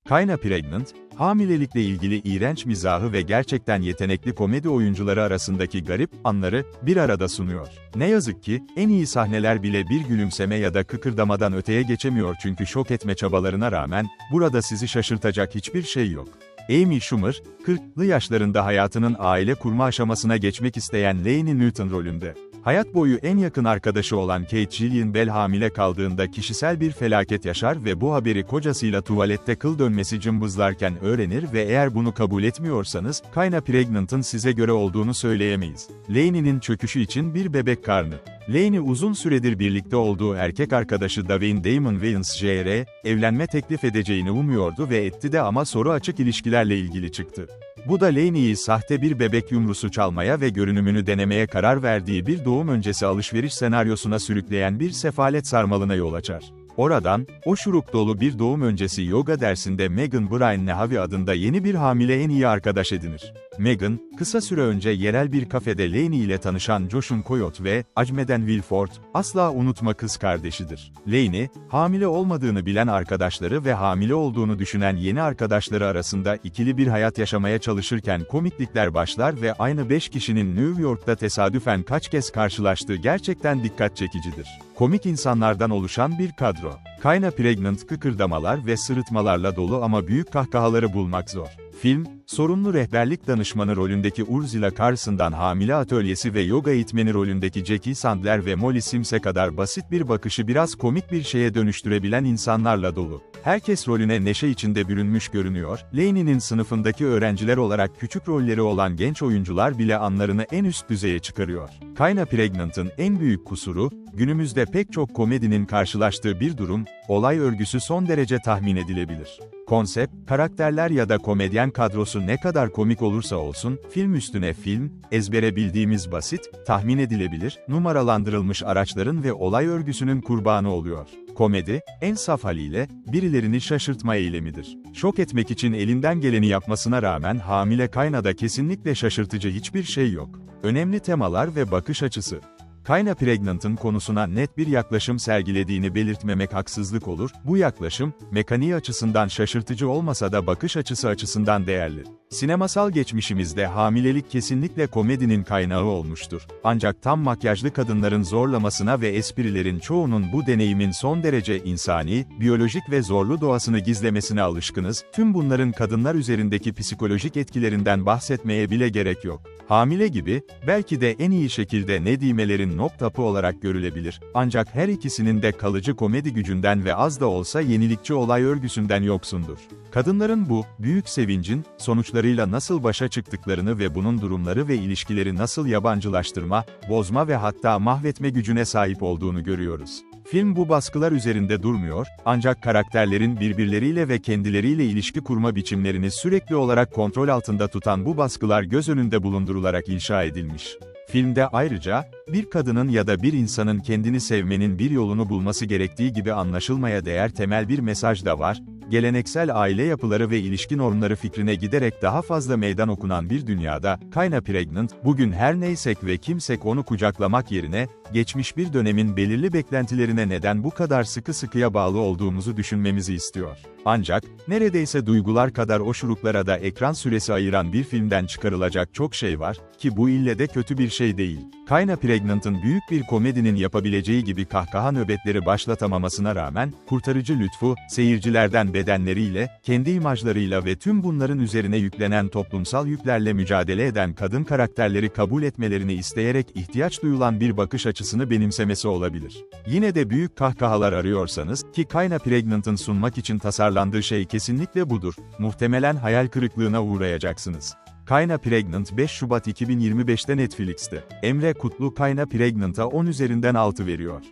Kayna Pregnant, hamilelikle ilgili iğrenç mizahı ve gerçekten yetenekli komedi oyuncuları arasındaki garip anları bir arada sunuyor. Ne yazık ki, en iyi sahneler bile bir gülümseme ya da kıkırdamadan öteye geçemiyor çünkü şok etme çabalarına rağmen, burada sizi şaşırtacak hiçbir şey yok. Amy Schumer, 40'lı yaşlarında hayatının aile kurma aşamasına geçmek isteyen Lainey Newton rolünde. Hayat boyu en yakın arkadaşı olan Kate Gillian Bell hamile kaldığında kişisel bir felaket yaşar ve bu haberi kocasıyla tuvalette kıl dönmesi cımbızlarken öğrenir ve eğer bunu kabul etmiyorsanız, Kayna Pregnant'ın size göre olduğunu söyleyemeyiz. Lainey'nin çöküşü için bir bebek karnı. Lainey uzun süredir birlikte olduğu erkek arkadaşı Dwayne Damon Wayans Jr. evlenme teklif edeceğini umuyordu ve etti de ama soru açık ilişkilerle ilgili çıktı. Bu da Lainey'i sahte bir bebek yumrusu çalmaya ve görünümünü denemeye karar verdiği bir doğum öncesi alışveriş senaryosuna sürükleyen bir sefalet sarmalına yol açar. Oradan, o şurup dolu bir doğum öncesi yoga dersinde Megan Brian Nehavi adında yeni bir hamile en iyi arkadaş edinir. Megan, kısa süre önce yerel bir kafede Lainey ile tanışan Josh'un Coyote ve Ajmeden Wilford, asla unutma kız kardeşidir. Lainey, hamile olmadığını bilen arkadaşları ve hamile olduğunu düşünen yeni arkadaşları arasında ikili bir hayat yaşamaya çalışırken komiklikler başlar ve aynı 5 kişinin New York'ta tesadüfen kaç kez karşılaştığı gerçekten dikkat çekicidir. Komik insanlardan oluşan bir kadro. Kayna Pregnant kıkırdamalar ve sırıtmalarla dolu ama büyük kahkahaları bulmak zor. Film, sorumlu rehberlik danışmanı rolündeki Ursula Carson'dan hamile atölyesi ve yoga eğitmeni rolündeki Jackie Sandler ve Molly Sims'e kadar basit bir bakışı biraz komik bir şeye dönüştürebilen insanlarla dolu. Herkes rolüne neşe içinde bürünmüş görünüyor, Lainey'nin sınıfındaki öğrenciler olarak küçük rolleri olan genç oyuncular bile anlarını en üst düzeye çıkarıyor. Kayna Pregnant'ın en büyük kusuru, günümüzde pek çok komedinin karşılaştığı bir durum, olay örgüsü son derece tahmin edilebilir. Konsept, karakterler ya da komedyen kadrosu ne kadar komik olursa olsun, film üstüne film, ezbere bildiğimiz basit, tahmin edilebilir, numaralandırılmış araçların ve olay örgüsünün kurbanı oluyor. Komedi, en saf haliyle, birilerini şaşırtma eylemidir. Şok etmek için elinden geleni yapmasına rağmen hamile Kayna'da kesinlikle şaşırtıcı hiçbir şey yok. Önemli temalar ve bakış açısı. Kayna Pregnant'ın konusuna net bir yaklaşım sergilediğini belirtmemek haksızlık olur, bu yaklaşım, mekaniği açısından şaşırtıcı olmasa da bakış açısı açısından değerli. Sinemasal geçmişimizde hamilelik kesinlikle komedinin kaynağı olmuştur. Ancak tam makyajlı kadınların zorlamasına ve esprilerin çoğunun bu deneyimin son derece insani, biyolojik ve zorlu doğasını gizlemesine alışkınız, tüm bunların kadınlar üzerindeki psikolojik etkilerinden bahsetmeye bile gerek yok. Hamile gibi, belki de en iyi şekilde Nedime'lerin nokta olarak görülebilir, ancak her ikisinin de kalıcı komedi gücünden ve az da olsa yenilikçi olay örgüsünden yoksundur. Kadınların bu, büyük sevincin, sonuçlarıyla nasıl başa çıktıklarını ve bunun durumları ve ilişkileri nasıl yabancılaştırma, bozma ve hatta mahvetme gücüne sahip olduğunu görüyoruz. Film bu baskılar üzerinde durmuyor, ancak karakterlerin birbirleriyle ve kendileriyle ilişki kurma biçimlerini sürekli olarak kontrol altında tutan bu baskılar göz önünde bulundurularak inşa edilmiş. Filmde ayrıca, bir kadının ya da bir insanın kendini sevmenin bir yolunu bulması gerektiği gibi anlaşılmaya değer temel bir mesaj da var, geleneksel aile yapıları ve ilişki normları fikrine giderek daha fazla meydan okunan bir dünyada, Kayna Pregnant, bugün her neysek ve kimsek onu kucaklamak yerine, geçmiş bir dönemin belirli beklentilerine neden bu kadar sıkı sıkıya bağlı olduğumuzu düşünmemizi istiyor. Ancak, neredeyse duygular kadar o şuruplara da ekran süresi ayıran bir filmden çıkarılacak çok şey var, ki bu ille de kötü bir şey değil. Kayna Pregnant'ın büyük bir komedinin yapabileceği gibi kahkaha nöbetleri başlatamamasına rağmen, kurtarıcı lütfu, seyircilerden bedenleriyle, kendi imajlarıyla ve tüm bunların üzerine yüklenen toplumsal yüklerle mücadele eden kadın karakterleri kabul etmelerini isteyerek ihtiyaç duyulan bir bakış açısını benimsemesi olabilir. Yine de büyük kahkahalar arıyorsanız, ki Kayna Pregnant'ın sunmak için tasarlandığı şey kesinlikle budur, muhtemelen hayal kırıklığına uğrayacaksınız. Kayna Pregnant 5 Şubat 2025'te Netflix'te. Emre Kutlu Kayna Pregnant'a 10 üzerinden 6 veriyor.